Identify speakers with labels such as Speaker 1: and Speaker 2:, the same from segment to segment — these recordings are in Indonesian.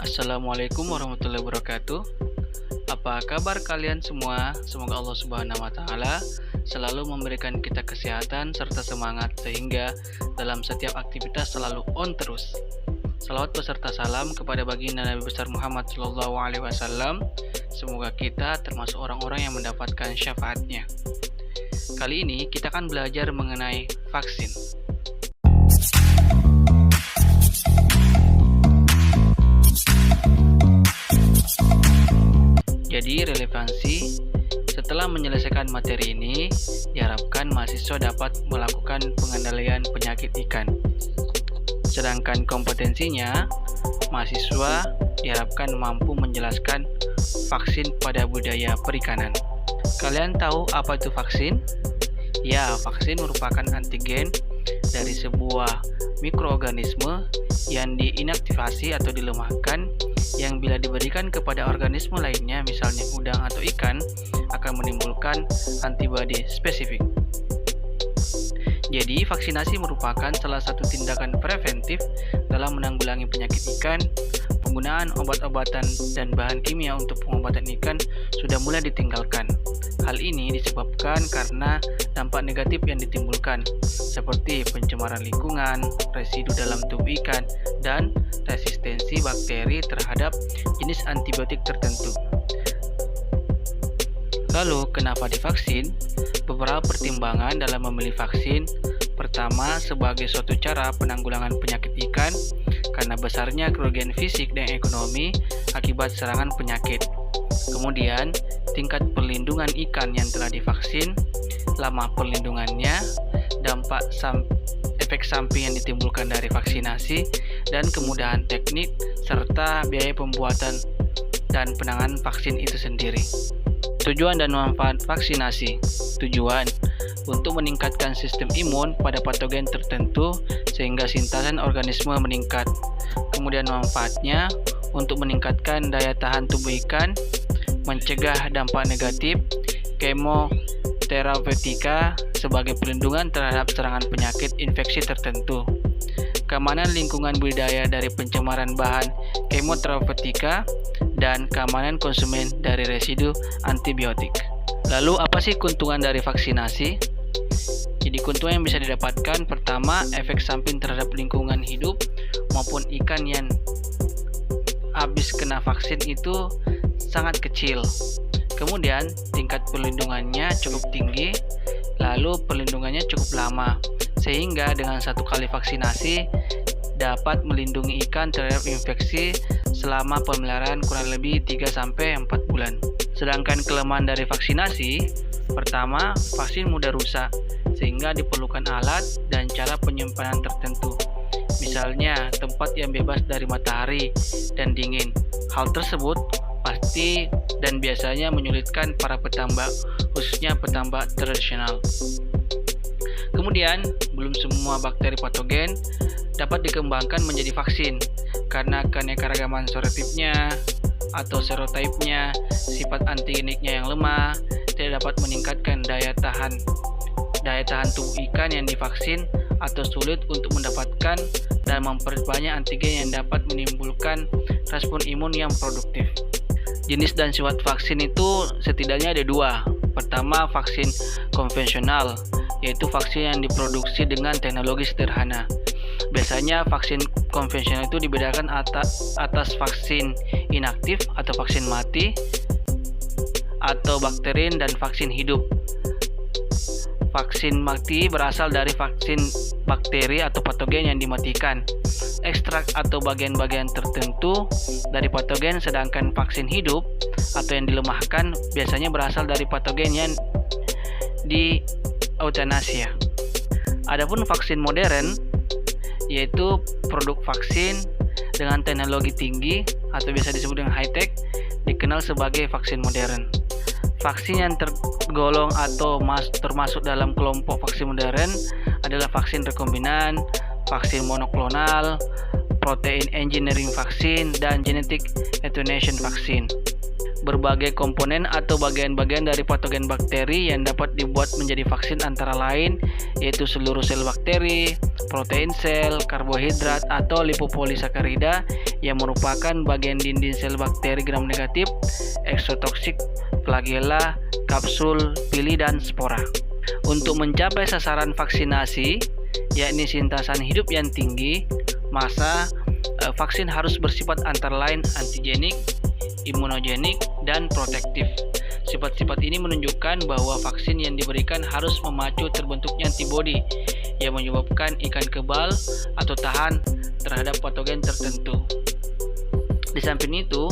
Speaker 1: Assalamualaikum warahmatullahi wabarakatuh. Apa kabar kalian semua? Semoga Allah Subhanahu wa taala selalu memberikan kita kesehatan serta semangat sehingga dalam setiap aktivitas selalu on terus. Salawat beserta salam kepada baginda Nabi besar Muhammad sallallahu alaihi wasallam. Semoga kita termasuk orang-orang yang mendapatkan syafaatnya. Kali ini kita akan belajar mengenai vaksin. Jadi relevansi setelah menyelesaikan materi ini diharapkan mahasiswa dapat melakukan pengendalian penyakit ikan. Sedangkan kompetensinya mahasiswa diharapkan mampu menjelaskan vaksin pada budaya perikanan. Kalian tahu apa itu vaksin? Ya, vaksin merupakan antigen dari sebuah mikroorganisme yang diinaktivasi atau dilemahkan yang bila diberikan kepada organisme lainnya, misalnya udang atau ikan, akan menimbulkan antibodi spesifik. Jadi, vaksinasi merupakan salah satu tindakan preventif dalam menanggulangi penyakit ikan. Penggunaan obat-obatan dan bahan kimia untuk pengobatan ikan sudah mulai ditinggalkan. Hal ini disebabkan karena dampak negatif yang ditimbulkan, seperti pencemaran lingkungan, residu dalam tubuh ikan, dan resistensi bakteri terhadap jenis antibiotik tertentu. Lalu, kenapa divaksin? Beberapa pertimbangan dalam memilih vaksin. Pertama, sebagai suatu cara penanggulangan penyakit ikan, karena besarnya kerugian fisik dan ekonomi akibat serangan penyakit. Kemudian, tingkat perlindungan ikan yang telah divaksin, lama perlindungannya, efek samping yang ditimbulkan dari vaksinasi, dan kemudahan teknik serta biaya pembuatan dan penanganan vaksin itu sendiri. Tujuan dan manfaat vaksinasi. Tujuan untuk meningkatkan sistem imun pada patogen tertentu sehingga sintesan organisme meningkat. Kemudian manfaatnya untuk meningkatkan daya tahan tubuh ikan, mencegah dampak negatif, kemoterapeutika sebagai perlindungan terhadap serangan penyakit infeksi tertentu, keamanan lingkungan budidaya dari pencemaran bahan kemoterapeutika, dan keamanan konsumen dari residu antibiotik. Lalu apa sih keuntungan dari vaksinasi? Jadi keuntungan yang bisa didapatkan, pertama, efek samping terhadap lingkungan hidup maupun ikan yang habis kena vaksin itu sangat kecil. Kemudian tingkat perlindungannya cukup tinggi, lalu perlindungannya cukup lama, sehingga dengan satu kali vaksinasi dapat melindungi ikan terhadap infeksi selama pemeliharaan kurang lebih 3-4 bulan. Sedangkan kelemahan dari vaksinasi, pertama, vaksin mudah rusak, sehingga diperlukan alat dan cara penyimpanan tertentu. Misalnya, tempat yang bebas dari matahari dan dingin. Hal tersebut pasti dan biasanya menyulitkan para petambak, khususnya petambak tradisional. Kemudian, belum semua bakteri patogen dapat dikembangkan menjadi vaksin karena keanekaragaman serotipnya atau serotipnya, sifat antigeniknya yang lemah, tidak dapat meningkatkan daya tahan tubuh ikan yang divaksin atau sulit untuk mendapatkan dan memperbanyak antigen yang dapat menimbulkan respon imun yang produktif. Jenis dan sifat vaksin itu setidaknya ada dua. Pertama, vaksin konvensional, yaitu vaksin yang diproduksi dengan teknologi sederhana. Biasanya vaksin konvensional itu dibedakan atas vaksin inaktif atau vaksin mati, atau bakterin, dan vaksin hidup. Vaksin mati berasal dari vaksin bakteri atau patogen yang dimatikan, ekstrak atau bagian-bagian tertentu dari patogen, sedangkan vaksin hidup atau yang dilemahkan biasanya berasal dari patogen yang di eutanasia. Adapun vaksin modern yaitu produk vaksin dengan teknologi tinggi atau biasa disebut dengan high-tech, dikenal sebagai vaksin modern. Vaksin yang tergolong atau termasuk dalam kelompok vaksin modern adalah vaksin rekombinan, vaksin monoklonal, protein engineering vaksin, dan genetic attenuation vaksin. Berbagai komponen atau bagian-bagian dari patogen bakteri yang dapat dibuat menjadi vaksin antara lain yaitu seluruh sel bakteri, protein sel, karbohidrat atau lipopolisakarida yang merupakan bagian dinding sel bakteri gram negatif, eksotoksik, flagella, kapsul, pili, dan spora. Untuk mencapai sasaran vaksinasi, yakni sintasan hidup yang tinggi, maka vaksin harus bersifat antara lain antigenik, imunogenik, dan protektif. Sifat-sifat ini menunjukkan bahwa vaksin yang diberikan harus memacu terbentuknya antibodi yang menyebabkan ikan kebal atau tahan terhadap patogen tertentu. Di samping itu,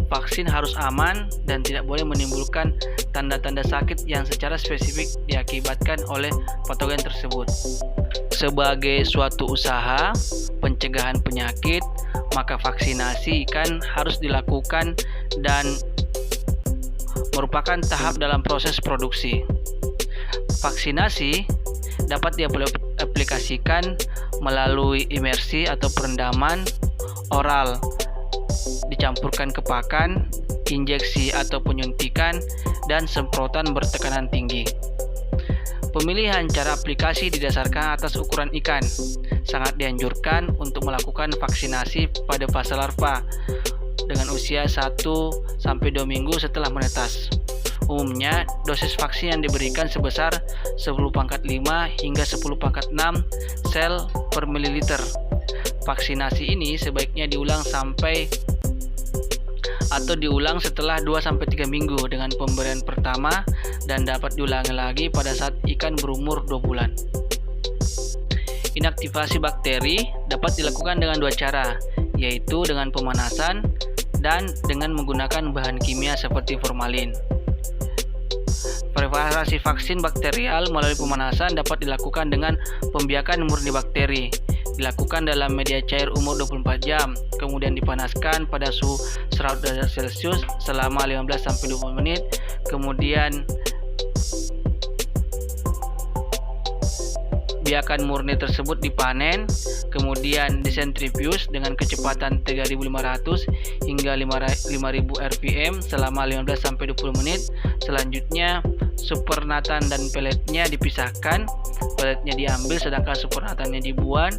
Speaker 1: vaksin harus aman dan tidak boleh menimbulkan tanda-tanda sakit yang secara spesifik diakibatkan oleh patogen tersebut. Sebagai suatu usaha pencegahan penyakit, maka vaksinasi ikan harus dilakukan dan merupakan tahap dalam proses produksi. Vaksinasi dapat diaplikasikan melalui imersi atau perendaman oral, dicampurkan ke pakan, injeksi atau penyuntikan, dan semprotan bertekanan tinggi. Pemilihan cara aplikasi didasarkan atas ukuran ikan. Sangat dianjurkan untuk melakukan vaksinasi pada fase larva dengan usia 1-2 minggu setelah menetas. Umumnya, dosis vaksin yang diberikan sebesar 10⁵ hingga 10⁶ sel per mililiter. Vaksinasi ini sebaiknya diulang setelah 2-3 minggu dengan pemberian pertama dan dapat diulangi lagi pada saat ikan berumur 2 bulan. Inaktivasi bakteri dapat dilakukan dengan 2 cara, yaitu dengan pemanasan dan dengan menggunakan bahan kimia seperti formalin. Preparasi vaksin bakterial melalui pemanasan dapat dilakukan dengan pembiakan murni bakteri. Dilakukan dalam media cair umur 24 jam, kemudian dipanaskan pada suhu 100 derajat Celcius selama 15-20 menit, kemudian biakan murni tersebut dipanen, kemudian disentrifuge dengan kecepatan 3.500 hingga 5.000 rpm selama 15-20 menit. Selanjutnya, supernatan dan peletnya dipisahkan. Peletnya diambil sedangkan supernatannya dibuang.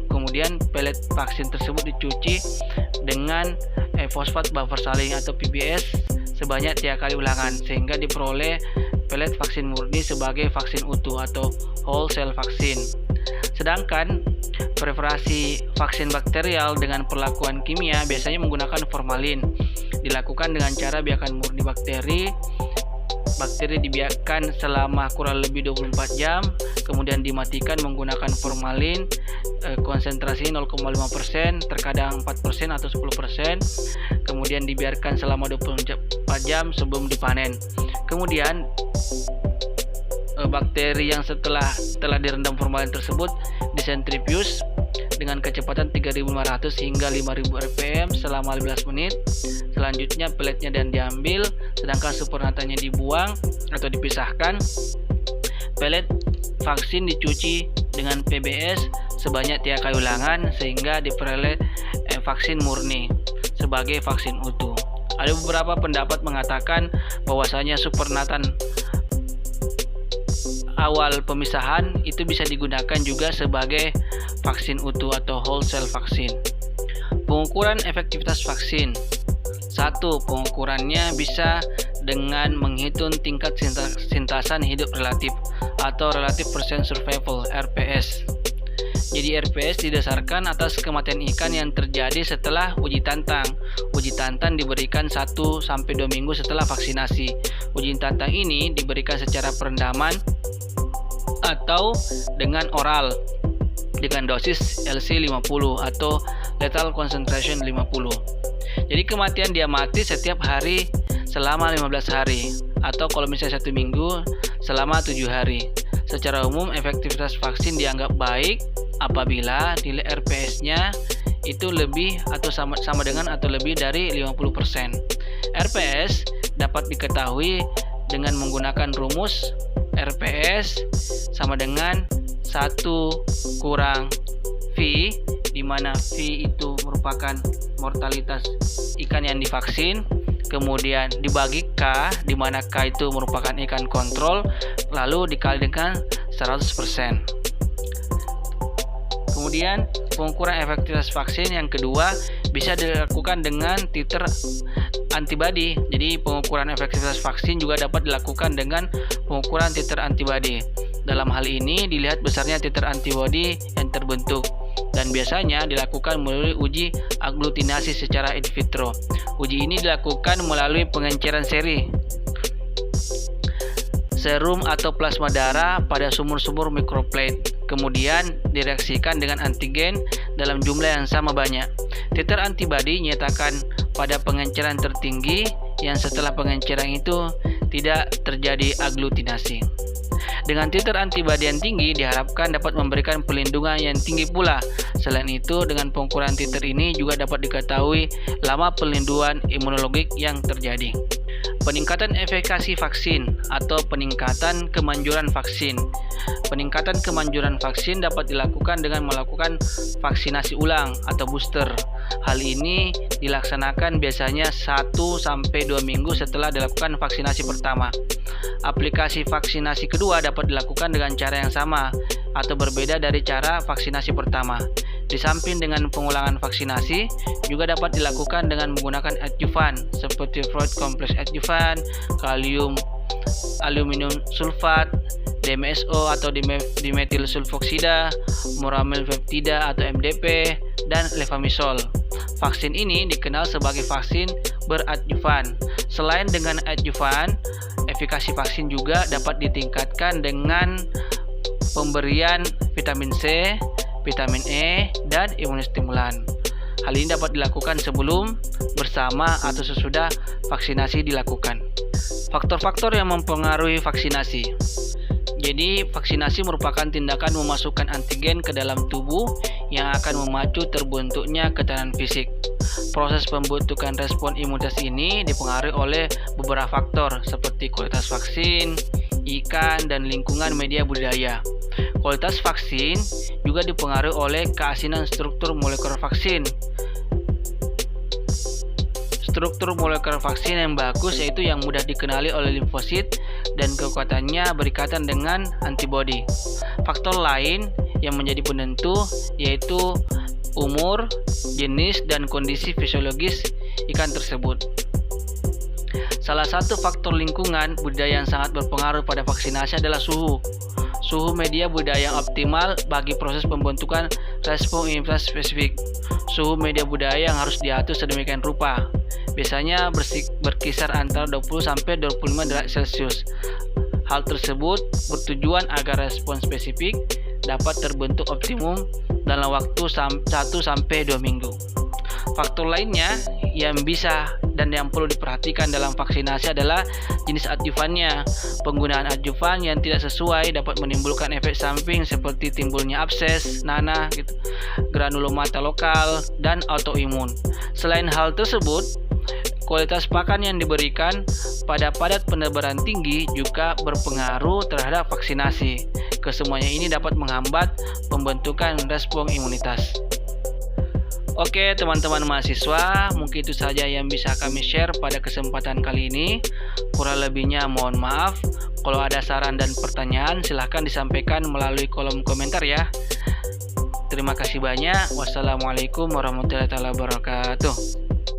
Speaker 1: Kemudian pelet vaksin tersebut dicuci dengan fosfat buffer saline atau PBS sebanyak 3 kali ulangan sehingga diperoleh pelet vaksin murni sebagai vaksin utuh atau whole cell vaksin. Sedangkan preparasi vaksin bakterial dengan perlakuan kimia biasanya menggunakan formalin. Dilakukan dengan cara biakan murni bakteri. Bakteri dibiarkan selama kurang lebih 24 jam, kemudian dimatikan menggunakan formalin, konsentrasi 0,5%, terkadang 4% atau 10%, kemudian dibiarkan selama 24 jam sebelum dipanen. Kemudian bakteri yang telah direndam formalin tersebut disentrifuge dengan kecepatan 3.500 hingga 5.000 rpm selama 15 menit. Selanjutnya peletnya dan diambil, sedangkan supernatannya dibuang atau dipisahkan. Pelet vaksin dicuci dengan PBS sebanyak 3 kali ulangan sehingga diperoleh vaksin murni sebagai vaksin utuh. Ada beberapa pendapat mengatakan bahwasanya supernatan awal pemisahan itu bisa digunakan juga sebagai vaksin utuh atau whole cell vaksin. Pengukuran efektivitas vaksin. 1. Pengukurannya bisa dengan menghitung tingkat sintasan hidup relatif atau Relative Percent Survival (RPS). Jadi RPS didasarkan atas kematian ikan yang terjadi setelah uji tantang. Uji tantang diberikan 1-2 minggu setelah vaksinasi. Uji tantang ini diberikan secara perendaman atau dengan oral dengan dosis LC 50 atau lethal concentration 50. Jadi kematian dia mati setiap hari selama 15 hari atau kalau misalnya 1 minggu selama 7 hari. Secara umum efektivitas vaksin dianggap baik apabila nilai RPS-nya itu lebih atau sama dengan atau lebih dari 50%. RPS dapat diketahui dengan menggunakan rumus RPS sama dengan 1 kurang V, di mana V itu merupakan mortalitas ikan yang divaksin, kemudian dibagi K, di mana K itu merupakan ikan kontrol, lalu dikali dengan 100%. Kemudian pengukuran efektivitas vaksin yang kedua bisa dilakukan dengan titer antibodi. Jadi pengukuran efektivitas vaksin juga dapat dilakukan dengan pengukuran titer antibodi. Dalam hal ini dilihat besarnya titer antibodi yang terbentuk dan biasanya dilakukan melalui uji aglutinasi secara in vitro. Uji ini dilakukan melalui pengenceran seri serum atau plasma darah pada sumur-sumur microplate, kemudian direaksikan dengan antigen dalam jumlah yang sama banyak. Titer antibodi dinyatakan pada pengenceran tertinggi yang setelah pengenceran itu tidak terjadi aglutinasi. Dengan titer antibodi yang tinggi diharapkan dapat memberikan perlindungan yang tinggi pula. Selain itu, dengan pengukuran titer ini juga dapat diketahui lama perlindungan imunologik yang terjadi. Peningkatan efikasi vaksin atau peningkatan kemanjuran vaksin. Peningkatan kemanjuran vaksin dapat dilakukan dengan melakukan vaksinasi ulang atau booster. Hal ini dilaksanakan biasanya 1-2 minggu setelah dilakukan vaksinasi pertama. Aplikasi vaksinasi kedua dapat dilakukan dengan cara yang sama atau berbeda dari cara vaksinasi pertama. Di samping dengan pengulangan vaksinasi, juga dapat dilakukan dengan menggunakan adjuvan seperti Freud kompleks adjuvan, kalium aluminium sulfat, DMSO atau dimetil sulfoksida, moramil peptida atau MDP, dan levamisol. Vaksin ini dikenal sebagai vaksin beradjuvan. Selain dengan adjuvan, efikasi vaksin juga dapat ditingkatkan dengan pemberian vitamin C, vitamin E, dan imunostimulan. Hal ini dapat dilakukan sebelum, bersama, atau sesudah vaksinasi dilakukan. Faktor-faktor yang mempengaruhi vaksinasi. Jadi, vaksinasi merupakan tindakan memasukkan antigen ke dalam tubuh yang akan memacu terbentuknya ketahanan fisik. Proses pembentukan respon imunitas ini dipengaruhi oleh beberapa faktor seperti kualitas vaksin, ikan, dan lingkungan media budidaya. Kualitas vaksin juga dipengaruhi oleh keasinan struktur molekuler vaksin. Struktur molekuler vaksin yang bagus yaitu yang mudah dikenali oleh limfosit dan kekuatannya berikatan dengan antibodi. Faktor lain yang menjadi penentu yaitu umur, jenis, dan kondisi fisiologis ikan tersebut. Salah satu faktor lingkungan budidaya yang sangat berpengaruh pada vaksinasi adalah suhu. Suhu media budidaya yang optimal bagi proses pembentukan respon imunitas spesifik. Suhu media budidaya yang harus diatur sedemikian rupa. Biasanya berkisar antara 20-25 derajat Celcius. Hal tersebut bertujuan agar respon spesifik dapat terbentuk optimum dalam waktu 1-2 minggu. Faktor lainnya yang bisa dan yang perlu diperhatikan dalam vaksinasi adalah jenis adjuvannya. Penggunaan adjuvan yang tidak sesuai dapat menimbulkan efek samping seperti timbulnya abses, nanah, granulomata lokal, dan autoimun. Selain hal tersebut, kualitas pakan yang diberikan pada padat penebaran tinggi juga berpengaruh terhadap vaksinasi. Kesemuanya ini dapat menghambat pembentukan respon imunitas. Oke teman-teman mahasiswa, mungkin itu saja yang bisa kami share pada kesempatan kali ini. Kurang lebihnya mohon maaf. Kalau ada saran dan pertanyaan silahkan disampaikan melalui kolom komentar ya. Terima kasih banyak. Wassalamualaikum warahmatullahi wabarakatuh.